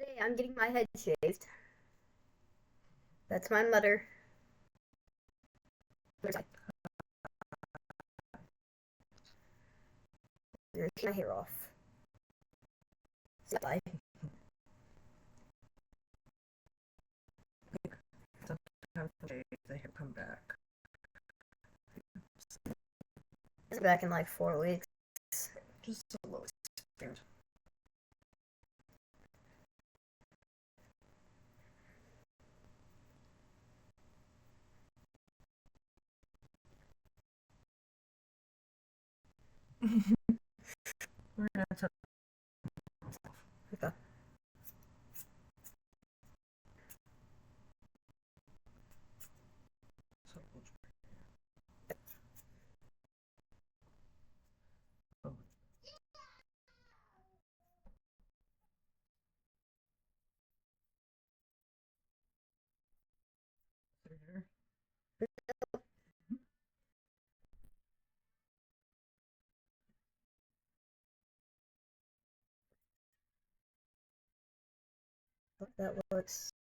Today I'm getting my head shaved. That's my mother. There's my hair off. Bye. Sometimes they have come back. It's back in like 4 weeks. Just a little scared. We're gonna touch Okay. here. That works.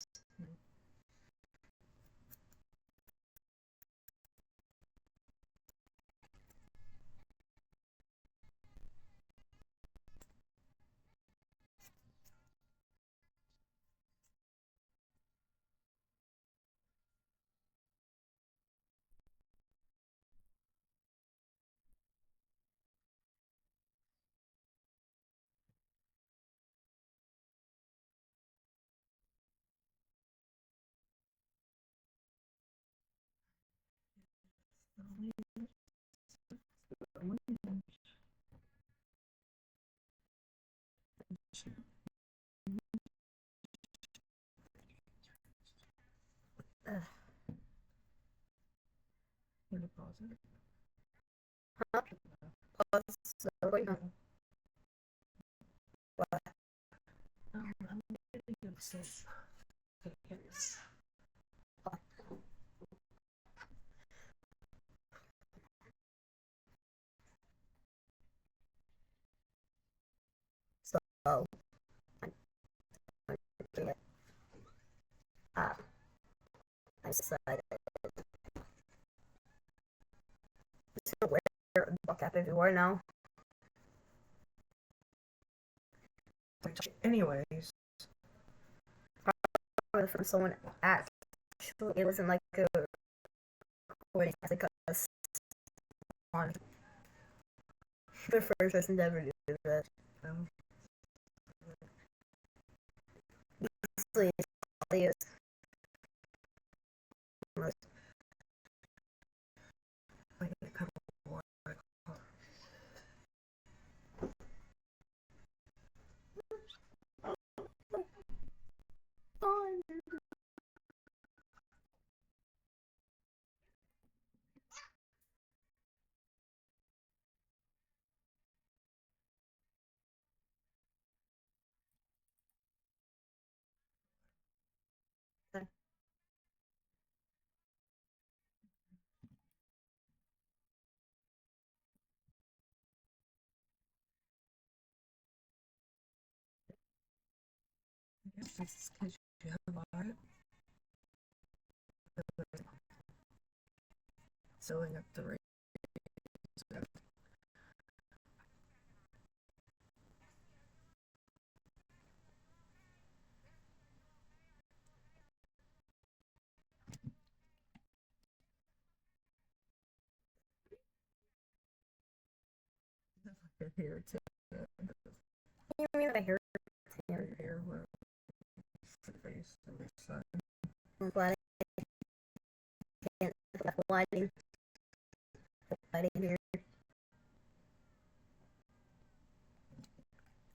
Uh, Gonna pause it. huh? Pause. So, wait, no. What? I'm getting upset. So, I'm doing it. Ah, I decided. I'm just gonna wear a ball cap everywhere now. Anyways, Probably from someone actually. It wasn't like a recording because on the first person to ever do that. um, Honestly, it's I need a cup of water. I guess this is because you have a lot. Filling up the rate. Your hair too. you mean my hair? Your hair will face and the sun. I'm glad I can't put lighting here.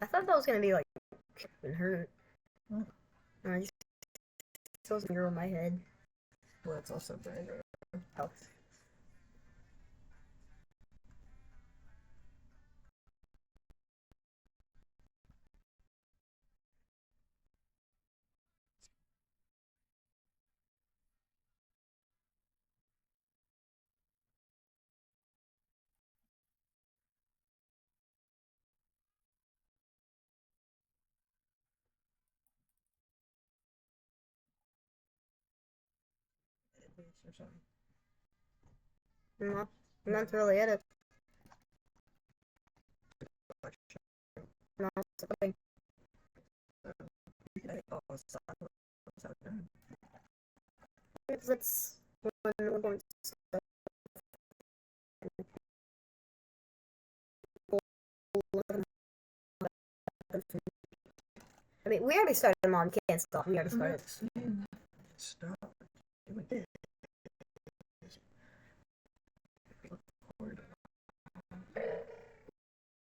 I thought that was gonna be like and hurt. Mm. I just supposed to mirror my head. Well, it's also brighter. Oh. movies or something. No, not really it. Like, No, it's okay. you can edit all the silence out there. Let's when we're going to start. I mean, we already started, Mom. Can't stop. We already I'm started. not saying stop doing this. Record.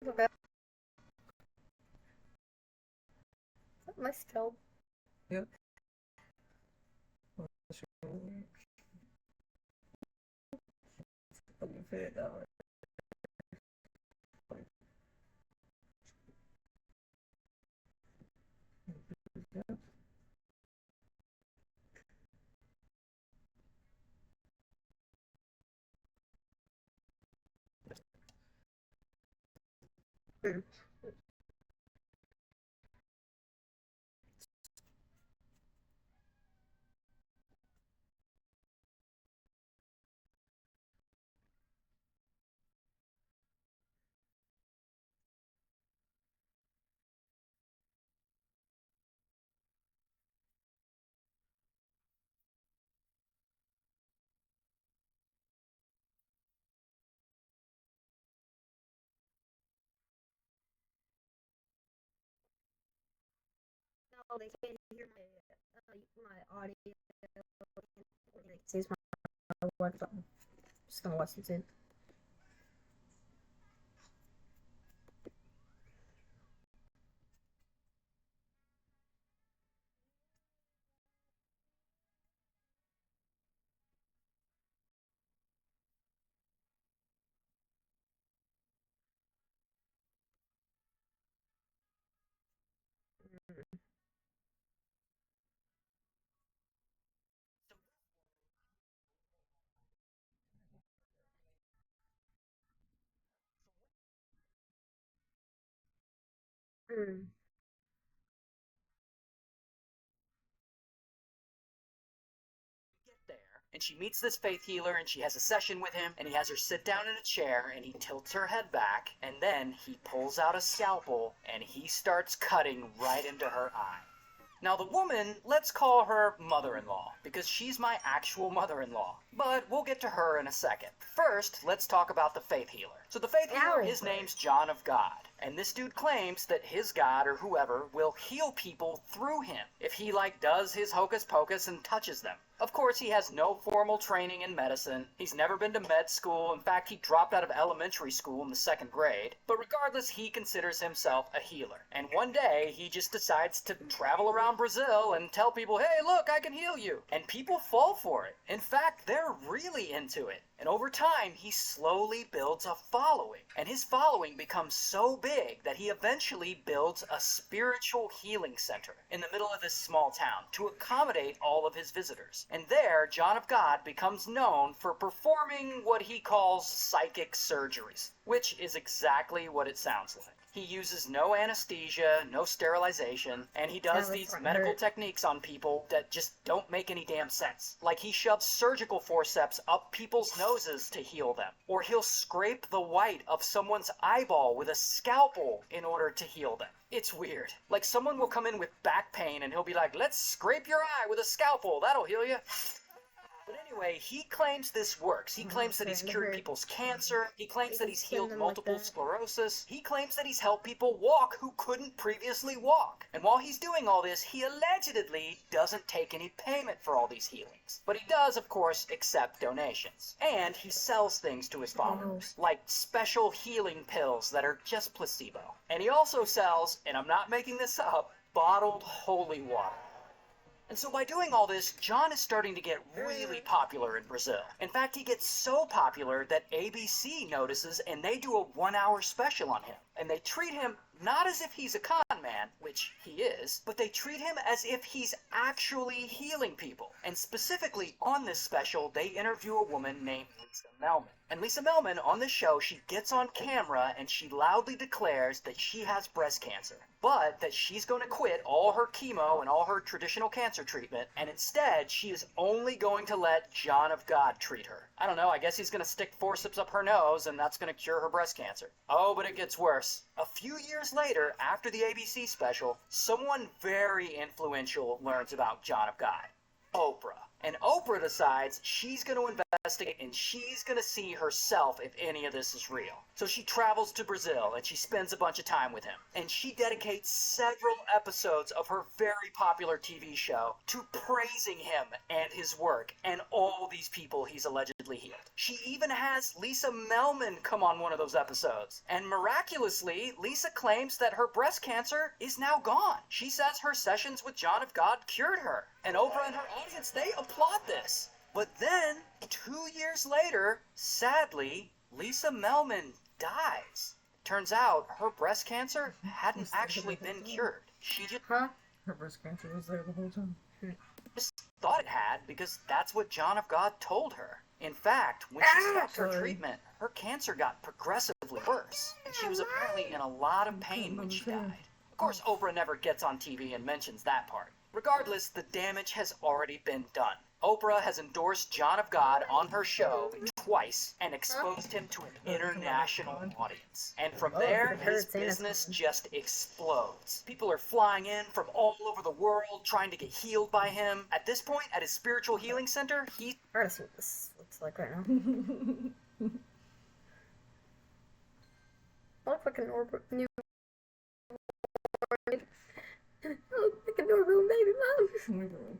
Okay. Is that my strobe? Yep. What's your fucking fit that way? Hmm. No, they can't hear my audio. It's my work. I'm just gonna watch it. Mm. There, and she meets this faith healer and she has a session with him and he has her sit down in a chair and he tilts her head back and then he pulls out a scalpel and he starts cutting right into her eye. Now the woman, let's call her mother-in-law, because she's my actual mother-in-law. But we'll get to her in a second. First, let's talk about the faith healer. So the faith healer, his name's John of God. And this dude claims that his God, or whoever, will heal people through him if he, does his hocus pocus and touches them. Of course, he has no formal training in medicine. He's never been to med school. In fact, he dropped out of elementary school in the 2nd grade. But regardless, he considers himself a healer. And one day, he just decides to travel around Brazil and tell people, hey, look, I can heal you. And people fall for it. In fact, they're really into it. And over time, he slowly builds a following. And his following becomes so big that he eventually builds a spiritual healing center in the middle of this small town to accommodate all of his visitors. And there, John of God becomes known for performing what he calls psychic surgeries, which is exactly what it sounds like. He uses no anesthesia, no sterilization, and he does these medical techniques on people that just don't make any damn sense. Like he shoves surgical forceps up people's noses to heal them. Or he'll scrape the white of someone's eyeball with a scalpel in order to heal them. It's weird. Like someone will come in with back pain and he'll be like, let's scrape your eye with a scalpel, that'll heal you. But anyway, he claims this works. He claims that he's cured people's cancer. He claims that he's healed multiple sclerosis. He claims that he's helped people walk who couldn't previously walk. And while he's doing all this, he allegedly doesn't take any payment for all these healings. But he does, of course, accept donations. And he sells things to his followers, like special healing pills that are just placebo. And he also sells, and I'm not making this up, bottled holy water. And so by doing all this, John is starting to get really popular in Brazil. In fact, he gets so popular that ABC notices and they do a 1-hour special on him. And they treat him not as if he's a con man, which he is, but they treat him as if he's actually healing people. And specifically on this special, they interview a woman named Lisa Melman. And Lisa Melman, on this show, she gets on camera and she loudly declares that she has breast cancer, but that she's going to quit all her chemo and all her traditional cancer treatment, and instead she is only going to let John of God treat her. I don't know, I guess he's going to stick forceps up her nose and that's going to cure her breast cancer. Oh, but it gets worse. A few years later, after the ABC special, someone very influential learns about John of God. Oprah. And Oprah decides she's going to investigate and she's going to see herself if any of this is real. So she travels to Brazil and she spends a bunch of time with him. And she dedicates several episodes of her very popular TV show to praising him and his work and all these people he's allegedly healed. She even has Lisa Melman come on one of those episodes. And miraculously, Lisa claims that her breast cancer is now gone. She says her sessions with John of God cured her. And Oprah and her audience, they applaud this. But then, 2 years later, sadly, Lisa Melman dies. Turns out her breast cancer hadn't actually been cured. She just Huh? Her breast cancer was there the whole time. thought it had because that's what John of God told her. In fact, when she stopped her Sorry. treatment, her cancer got progressively worse, and she was apparently in a lot of pain when she died. Of course, Oprah never gets on TV and mentions that part. Regardless, the damage has already been done. Oprah has endorsed John of God on her show twice and exposed him to an international audience. And from there, his business just explodes. People are flying in from all over the world trying to get healed by him. At this point, at his spiritual healing center, he I gotta see what this looks like right now. I look like a new oh, like a newborn baby mom. Oh my god.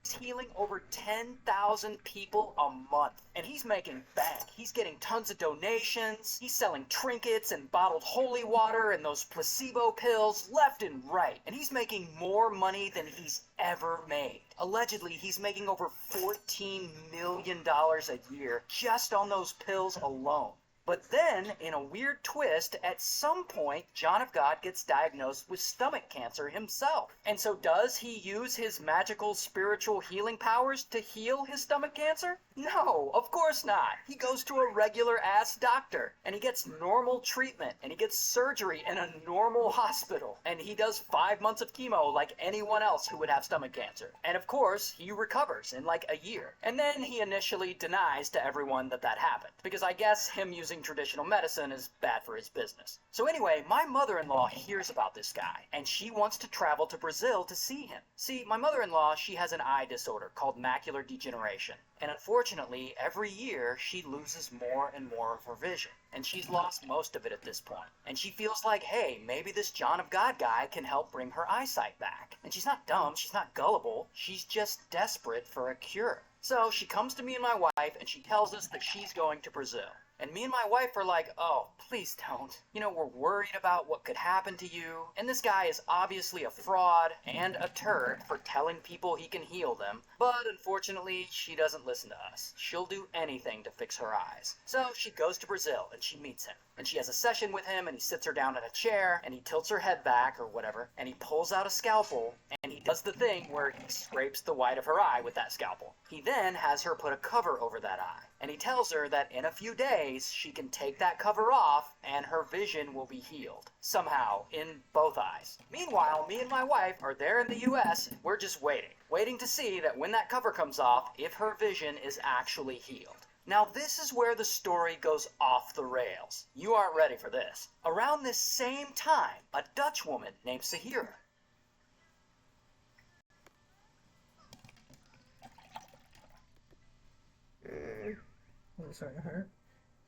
He's healing over 10,000 people a month, and he's making bank. He's getting tons of donations. He's selling trinkets and bottled holy water and those placebo pills left and right. And he's making more money than he's ever made. Allegedly, he's making over $14 million a year just on those pills alone. But then, in a weird twist, at some point, John of God gets diagnosed with stomach cancer himself. And so does he use his magical spiritual healing powers to heal his stomach cancer? No, of course not. He goes to a regular-ass doctor, and he gets normal treatment, and he gets surgery in a normal hospital, and he does 5 months of chemo like anyone else who would have stomach cancer. And of course, he recovers in like a year. And then he initially denies to everyone that that happened, because I guess him using traditional medicine is bad for his business. So anyway, my mother-in-law hears about this guy, and she wants to travel to Brazil to see him. See, my mother-in-law, she has an eye disorder called macular degeneration. And unfortunately, every year she loses more and more of her vision. And she's lost most of it at this point. And she feels like, hey, maybe this John of God guy can help bring her eyesight back. And she's not dumb, she's not gullible, she's just desperate for a cure. So she comes to me and my wife and she tells us that she's going to Brazil. And me and my wife are like, oh, please don't. You know, we're worried about what could happen to you. And this guy is obviously a fraud and a turd for telling people he can heal them. But unfortunately, she doesn't listen to us. She'll do anything to fix her eyes. So she goes to Brazil and she meets him. And she has a session with him and he sits her down in a chair and he tilts her head back or whatever. And he pulls out a scalpel and he does the thing where he scrapes the white of her eye with that scalpel. He then has her put a cover over that eye. And he tells her that in a few days, she can take that cover off and her vision will be healed. Somehow, in both eyes. Meanwhile, me and my wife are there in the US, we're just waiting to see that when that cover comes off, if her vision is actually healed. Now this is where the story goes off the rails. You aren't ready for this. Around this same time, a Dutch woman named Sahira. Was it starting to hurt?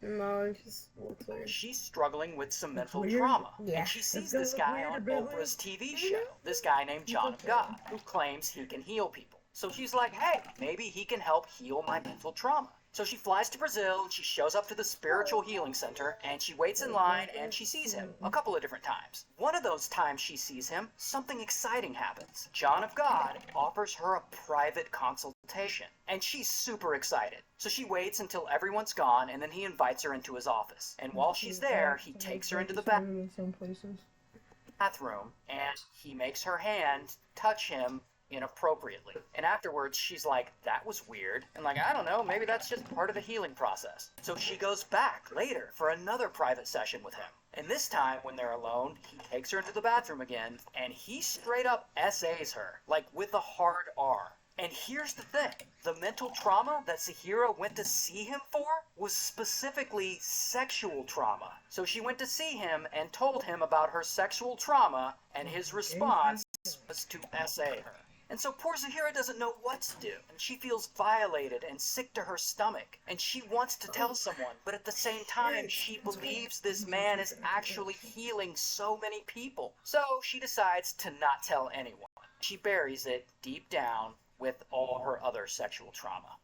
No, it just looks weird. She's struggling with some mental weird. trauma. Yeah. And she sees It's gonna this look guy weird on a bit, Oprah's TV show. This guy named John of okay. God, who claims he can heal people. So she's like, hey, maybe he can help heal my mental trauma. So she flies to Brazil and she shows up to the spiritual healing center and she waits in line and she sees him a couple of different times. One of those times she sees him, something exciting happens. John of God offers her a private consultation and she's super excited. So she waits until everyone's gone and then he invites her into his office. And while she's there, he takes her into the Some places. bathroom and he makes her hand touch him inappropriately. And afterwards, she's like, that was weird. And like, I don't know, maybe that's just part of the healing process. So she goes back later for another private session with him. And this time, when they're alone, he takes her into the bathroom again, and he straight up SAs her, like with a hard R. And here's the thing, the mental trauma that Zahira went to see him for was specifically sexual trauma. So she went to see him and told him about her sexual trauma, and his response was to SA her. And so poor Zahira doesn't know what to do, and she feels violated and sick to her stomach, and she wants to tell someone, but at the same time, she believes this man is actually healing so many people. So she decides to not tell anyone. She buries it deep down with all her other sexual trauma.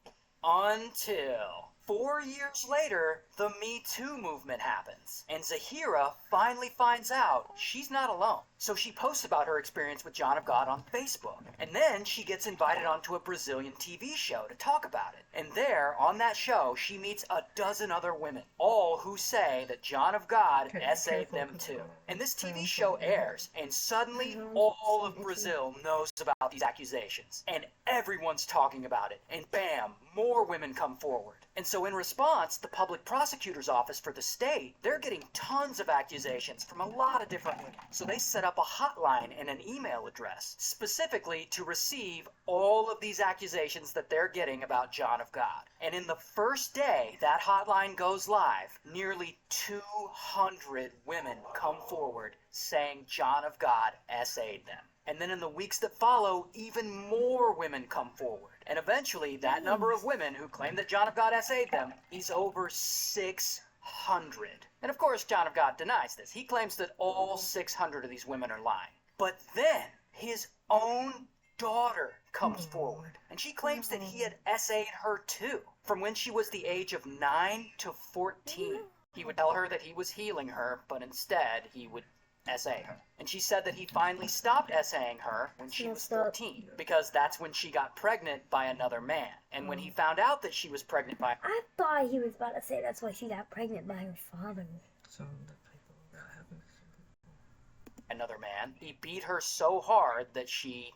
Until 4 years later, the Me Too movement happens, and Zahira finally finds out she's not alone. So she posts about her experience with John of God on Facebook, and then she gets invited onto a Brazilian TV show to talk about it. And there, on that show, she meets a dozen other women, all who say that John of God SA'd them too. And this TV show airs, and suddenly all of Brazil knows about these accusations, and everyone's talking about it, and bam, more women come forward. And so in response, the public prosecutor's office for the state, they're getting tons of accusations from a lot of different women. So they set up a hotline and an email address specifically to receive all of these accusations that they're getting about John of God. And in the first day that hotline goes live, nearly 200 women come forward saying John of God SA'd them. And then in the weeks that follow, even more women come forward. And eventually, that number of women who claim that John of God SA'd them is over 600. And of course, John of God denies this. He claims that all 600 of these women are lying. But then, his own daughter comes forward. And she claims that he had SA'd her too, from when she was the age of 9 to 14. He would tell her that he was healing her, but instead, he would SA her. And she said that he finally stopped SAing her when she was 14, because that's when she got pregnant by another man. And when he found out that she was pregnant by I thought he was about to say that's why she got pregnant by her father. Some of the people that happens. another man, he beat her so hard that she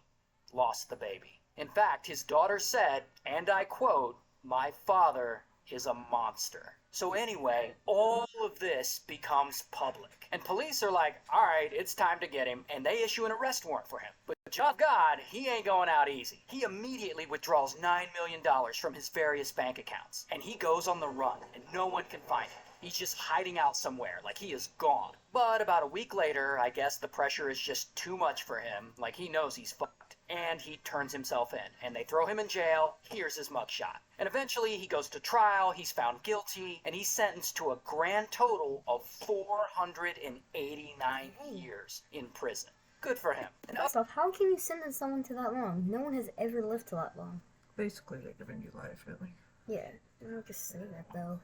lost the baby. In fact, his daughter said, and I quote, "My father is a monster." So anyway, all of this becomes public. And police are like, all right, it's time to get him, and they issue an arrest warrant for him. But John of God, he ain't going out easy. He immediately withdraws $9 million from his various bank accounts, and he goes on the run, and no one can find him. He's just hiding out somewhere, like he is gone. But about a week later, I guess the pressure is just too much for him, like he knows he's fucked. And he turns himself in, and they throw him in jail. Here's his mugshot. And eventually he goes to trial, he's found guilty, and he's sentenced to a grand total of 489 years in prison. Good for him. And First off, how can you sentence someone to that long? No one has ever lived to that long. Basically, they're giving you life, really. Yeah, don't just say that though.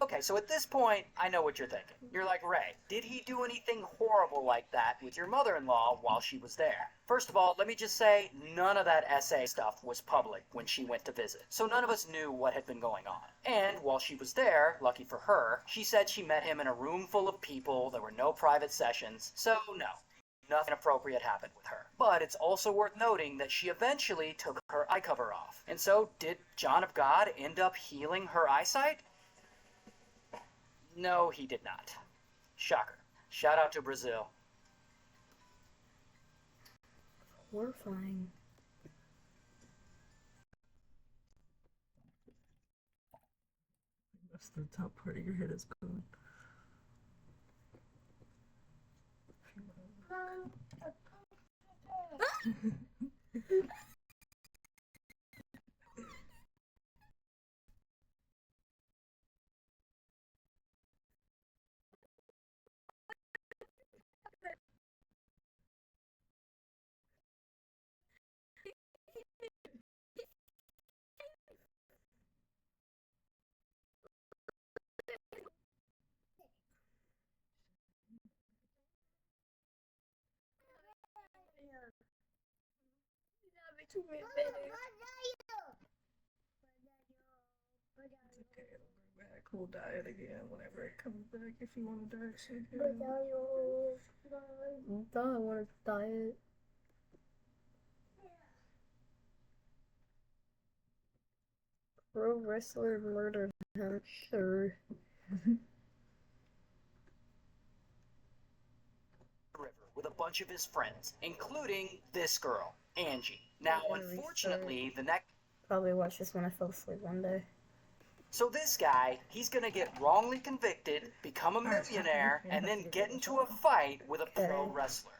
okay, so at this point, I know what you're thinking. You're like, Ray, did he do anything horrible like that with your mother-in-law while she was there? First of all, let me just say, none of that SA stuff was public when she went to visit. So none of us knew what had been going on. And while she was there, lucky for her, she said she met him in a room full of people, there were no private sessions, so no. Nothing appropriate happened with her. But it's also worth noting that she eventually took her eye cover off. And so, did John of God end up healing her eyesight? No, he did not. Shocker. Shout out to Brazil. Horrifying. That's the top part of your head is gone. It's okay, it'll bring back. We'll diet again whenever it comes back if you want to diet shit. I don't want to diet. Pro wrestler murdered him. Sure. River with a bunch of his friends, including this girl, Angie. Now, unfortunately, the next. Probably watch this when I fell asleep one day. So this guy, he's gonna get wrongly convicted, become a millionaire, and then get into a fight with a pro wrestler.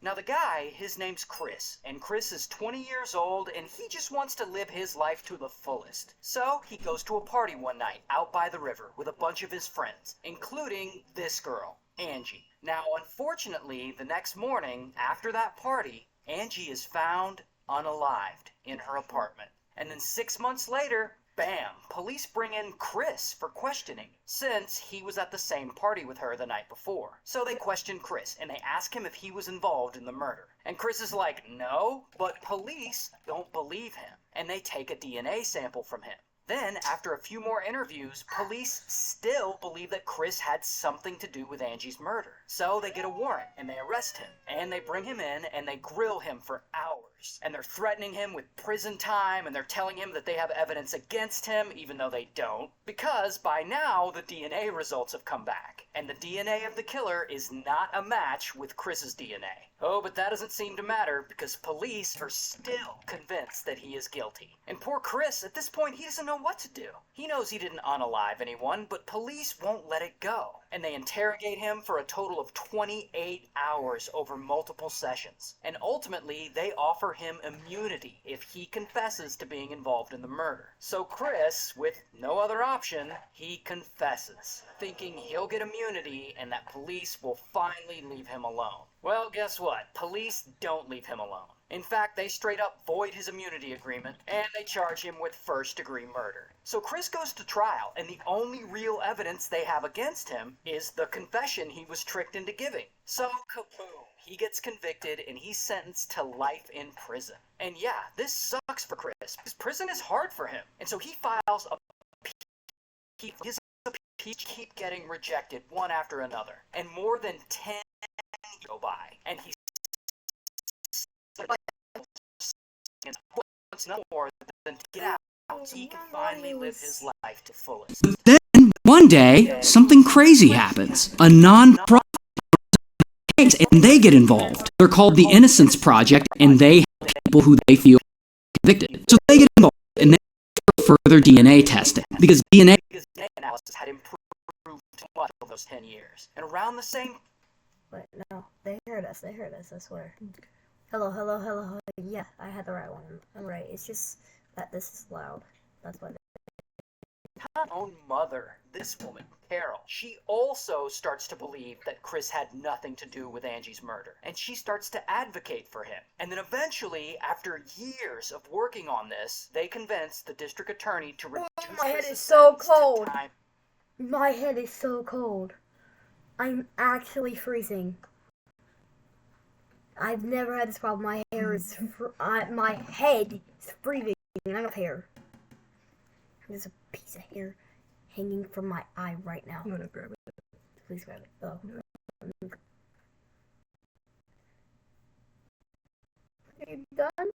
Now the guy, his name's Chris, and Chris is 20 years old, and he just wants to live his life to the fullest. So he goes to a party one night out by the river with a bunch of his friends, including this girl, Angie. Now, unfortunately, the next morning, after that party, Angie is found unalived in her apartment. And then 6 months later, bam, police bring in Chris for questioning, since he was at the same party with her the night before. So they question Chris, and they ask him if he was involved in the murder. And Chris is like, no, but police don't believe him, and they take a DNA sample from him. Then, after a few more interviews, police still believe that Chris had something to do with Angie's murder. So they get a warrant, and they arrest him, and they bring him in, and they grill him for hours. And they're threatening him with prison time, and they're telling him that they have evidence against him, even though they don't, because by now the DNA results have come back. And the DNA of the killer is not a match with Chris's DNA. Oh, but that doesn't seem to matter, because police are still convinced that he is guilty. And poor Chris, at this point, he doesn't know what to do. He knows he didn't unalive anyone, but police won't let it go. And they interrogate him for a total of 28 hours over multiple sessions. And ultimately, they offer him immunity if he confesses to being involved in the murder. So Chris, with no other option, he confesses, thinking he'll get immunity and that police will finally leave him alone. Well, guess what? Police don't leave him alone. In fact, they straight up void his immunity agreement, and they charge him with first-degree murder. So Chris goes to trial, and the only real evidence they have against him is the confession he was tricked into giving. So, kaboom! He gets convicted, and he's sentenced to life in prison. And yeah, this sucks for Chris, because prison is hard for him. And so he files a appeal. His appeals keep getting rejected one after another. And more than 10 years go by, and he's wants no more than to get out so he can finally live his life to fullest. Then, one day, something crazy happens. A non-profit and they get involved. They're called the Innocence Project, and they help people who they feel convicted. So they get involved, and they do further DNA testing. Because DNA analysis had improved too much over those 10 years. And around the same... But no, they heard us, I swear. Hello, hello, hello. Yeah, I had the right one. I'm right. It's just that this is loud. That's why. Her own mother, this woman, Carol, she also starts to believe that Chris had nothing to do with Angie's murder, and she starts to advocate for him. And then eventually, after years of working on this, they convince the district attorney to reduce my head Chris's is so sentence to cold. time. My head is so cold. I'm actually freezing. I've never had this problem. My hair is my head is freezing. I don't have hair. There's a piece of hair hanging from my eye right now. I'm gonna grab it. Please grab it. Oh. Are you done?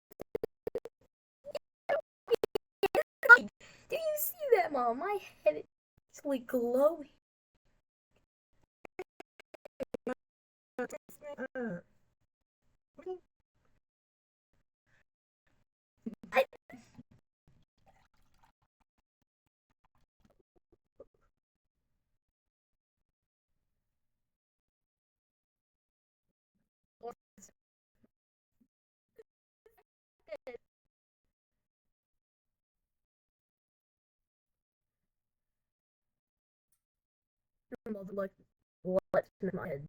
Do you see that, Mom? My head is actually glowing. Like, what's in my head?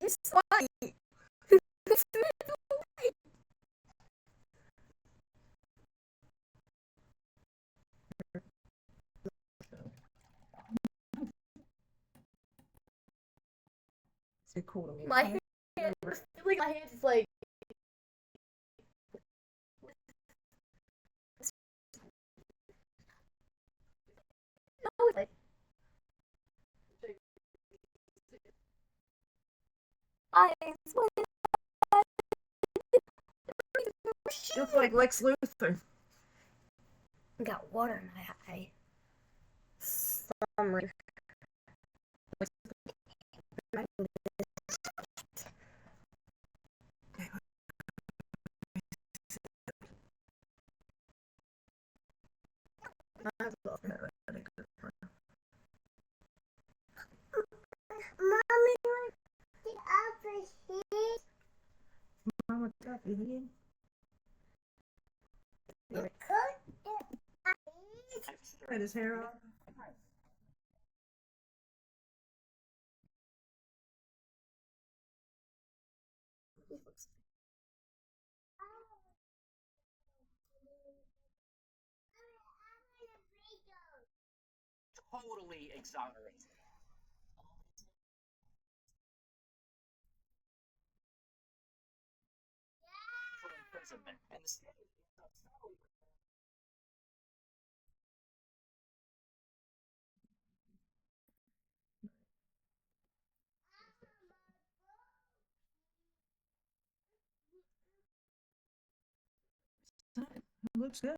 It's light. It cool to me. My hand, like my hand is like. No, it's like. I You look like Lex Luthor. got water in my eye. Some reason. Mommy, get up here. Mom, what's up, Vivian? Cut his hair off. Totally exonerated. For imprisonment. And the state It looks good.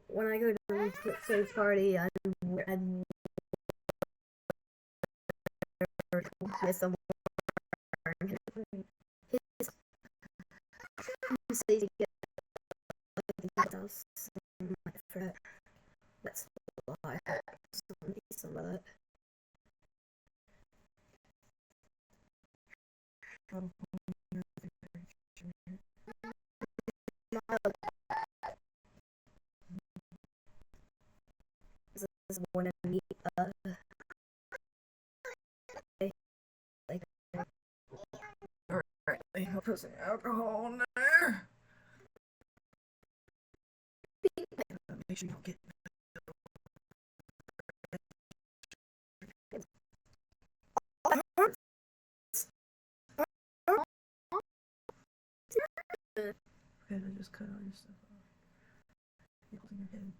When I go to the safe party, I miss someone. He says he gets house. That's why I have some of that. This is when I meet like Alright, I'll put some alcohol in there. Make sure you don't get. Okay, I just cut all your stuff off. You're holding your head.